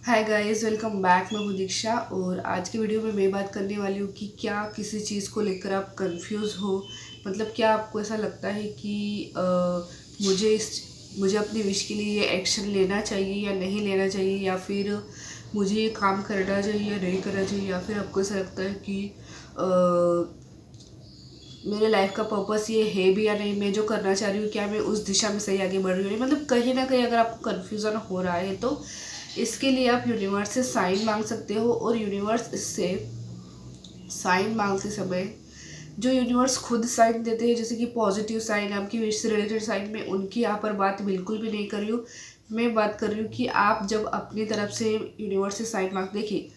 Hi guys, welcome back. मैं हूँ दीक्षा और आज की वीडियो में मैं बात करने वाली हूँ कि क्या किसी चीज़ को लेकर आप कंफ्यूज हो। मतलब क्या आपको ऐसा लगता है कि मुझे अपनी विश के लिए ये एक्शन लेना चाहिए या नहीं लेना चाहिए, या फिर मुझे ये काम करना चाहिए या नहीं करना चाहिए, या फिर आपको ऐसा लगता है कि मेरे लाइफ का पर्पस ये है भी या नहीं, मैं जो करना चाह रही हूँ क्या मैं उस दिशा में सही आगे बढ़ रही हूँ। मतलब कहीं ना कहीं अगर आपको कन्फ्यूज़न हो रहा है तो इसके लिए आप यूनिवर्स से साइन मांग सकते हो। और यूनिवर्स से साइन मांगते समय जो यूनिवर्स खुद साइन देते हैं, जैसे कि पॉजिटिव साइन, आपकी विश से रिलेटेड साइन, में उनकी यहाँ पर बात बिल्कुल भी नहीं कर रही हूँ। मैं बात कर रही हूँ कि आप जब अपनी तरफ से यूनिवर्स से साइन मांग, देखिए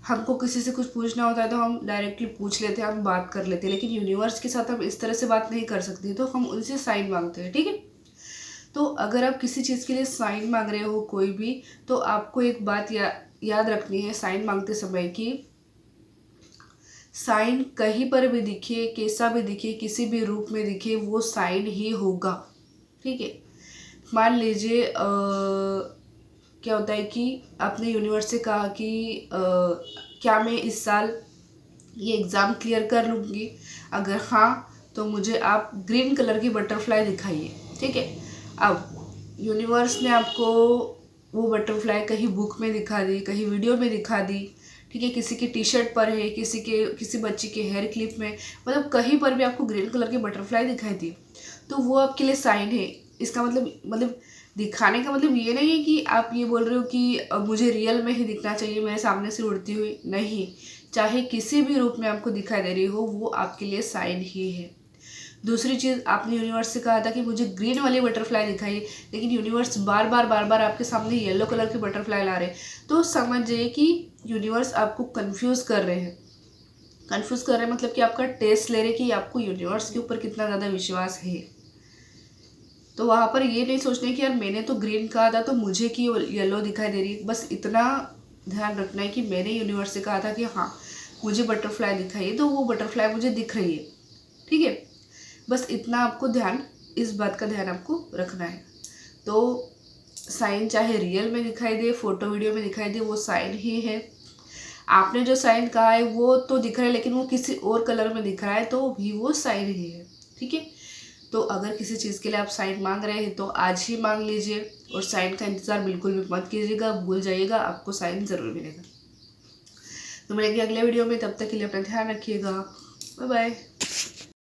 हमको किसी से कुछ पूछना होता है तो हम डायरेक्टली पूछ लेते हैं, हम बात कर लेते हैं, लेकिन यूनिवर्स के साथ हम इस तरह से बात नहीं कर सकते, तो हम उनसे साइन मांगते हैं। ठीक है। तो अगर आप किसी चीज़ के लिए साइन मांग रहे हो कोई भी, तो आपको एक बात याद रखनी है साइन मांगते समय की, साइन कहीं पर भी दिखे, कैसा भी दिखे, किसी भी रूप में दिखे, वो साइन ही होगा। ठीक है। मान लीजिए क्या होता है कि आपने यूनिवर्स से कहा कि क्या मैं इस साल ये एग्ज़ाम क्लियर कर लूँगी। अगर हाँ, तो मुझे आप ग्रीन कलर की बटरफ्लाई दिखाइए। ठीक है। अब यूनिवर्स ने आपको वो बटरफ्लाई कहीं बुक में दिखा दी, कहीं वीडियो में दिखा दी। ठीक है। किसी की टी शर्ट पर है, किसी बच्चे के हेयर क्लिप में, मतलब कहीं पर भी आपको ग्रीन कलर की बटरफ्लाई दिखाई दी, तो वो आपके लिए साइन है। इसका मतलब दिखाने का मतलब ये नहीं है कि आप ये बोल रहे हो कि मुझे रियल में ही दिखना चाहिए, मेरे सामने से उड़ती हुई नहीं, चाहे किसी भी रूप में आपको दिखाई दे रही हो, वो आपके लिए साइन ही है। दूसरी चीज़, आपने यूनिवर्स से कहा था कि मुझे ग्रीन वाली बटरफ्लाई दिखाइए, लेकिन यूनिवर्स बार बार आपके सामने येलो कलर की बटरफ्लाई ला रहे, तो समझिए कि यूनिवर्स आपको कंफ्यूज कर रहे हैं। कंफ्यूज कर रहे हैं मतलब कि आपका टेस्ट ले रहे कि आपको यूनिवर्स के ऊपर कितना ज़्यादा विश्वास है। तो वहाँ पर ये नहीं सोचना कि यार मैंने तो ग्रीन कहा था तो मुझे क्यों येलो दिखाई दे रही है। बस इतना ध्यान रखना है कि मैंने यूनिवर्स से कहा था कि हाँ मुझे बटरफ्लाई दिखाई है, तो वो बटरफ्लाई मुझे दिख रही है। ठीक है। बस इतना आपको ध्यान, इस बात का ध्यान आपको रखना है। तो साइन चाहे रियल में दिखाई दे, फोटो वीडियो में दिखाई दे, वो साइन ही है। आपने जो साइन कहा है वो तो दिख रहा है, लेकिन वो किसी और कलर में दिख रहा है, तो भी वो साइन ही है। ठीक है। तो अगर किसी चीज़ के लिए आप साइन मांग रहे हैं तो आज ही मांग लीजिए, और साइन का इंतज़ार बिल्कुल भी मत कीजिएगा, भूल जाइएगा, आपको साइन ज़रूर मिलेगा। तो मिलेंगे अगले वीडियो में, तब तक के लिए अपना ध्यान रखिएगा। Bye bye.